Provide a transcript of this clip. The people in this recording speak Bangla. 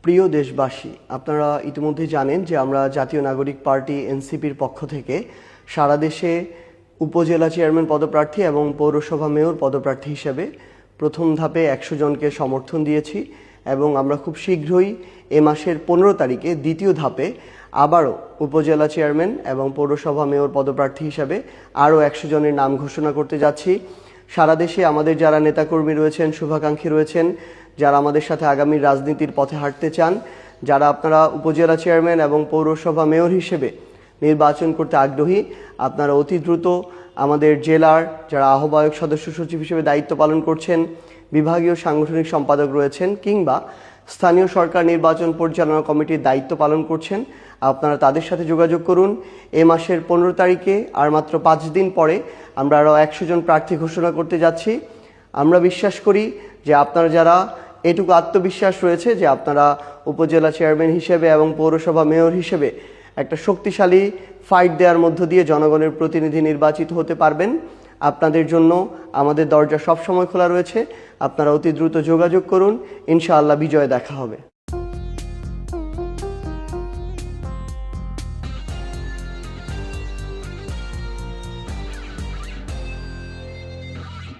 প্রিয় দেশবাসী, আপনারা ইতিমধ্যে জানেন যে আমরা জাতীয় নাগরিক পার্টি এনসিপির পক্ষ থেকে সারা দেশে উপজেলা চেয়ারম্যান পদপ্রার্থী এবং পৌরসভা মেয়র পদপ্রার্থী হিসেবে প্রথম ধাপে 100 জনকে সমর্থন দিয়েছি এবং আমরা খুব শীঘ্রই এ মাসের 15 তারিখে দ্বিতীয় ধাপে আবারও উপজেলা চেয়ারম্যান এবং পৌরসভা মেয়র পদপ্রার্থী হিসাবে আরও 100 জনের নাম ঘোষণা করতে যাচ্ছি। সারা দেশে আমাদের যারা নেতাকর্মী রয়েছেন, শুভাকাঙ্ক্ষী রয়েছেন, যারা আমাদের সাথে আগামী রাজনীতির পথে হাঁটতে চান, যারা আপনারা উপজেলা চেয়ারম্যান এবং পৌরসভা মেয়র হিসেবে নির্বাচন করতে আগ্রহী, আপনারা অতি দ্রুত আমাদের জেলার যারা আহ্বায়ক সদস্য সচিব হিসেবে দায়িত্ব পালন করছেন, বিভাগীয় সাংগঠনিক সম্পাদক রয়েছেন কিংবা স্থানীয় সরকার নির্বাচন পরিচালনা কমিটির দায়িত্ব পালন করছেন, আপনারা তাদের সাথে যোগাযোগ করুন। এ মাসের 15 তারিখে আর মাত্র 5 দিন পরে আমরা আরও 100 জন প্রার্থী ঘোষণা করতে যাচ্ছি। আমরা বিশ্বাস করি যে আপনারা যারা এটুকু আত্মবিশ্বাস রয়েছে যে আপনারা উপজেলা চেয়ারম্যান হিসেবে এবং পৌরসভা মেয়র হিসেবে একটা শক্তিশালী ফাইট দেওয়ার মধ্য দিয়ে জনগণের প্রতিনিধি নির্বাচিত হতে পারবেন। আপনাদের জন্য আমাদের দরজা সবসময় খোলা রয়েছে। আপনারা অতি দ্রুত যোগাযোগ করুন, ইনশাআল্লাহ বিজয় দেখা হবে।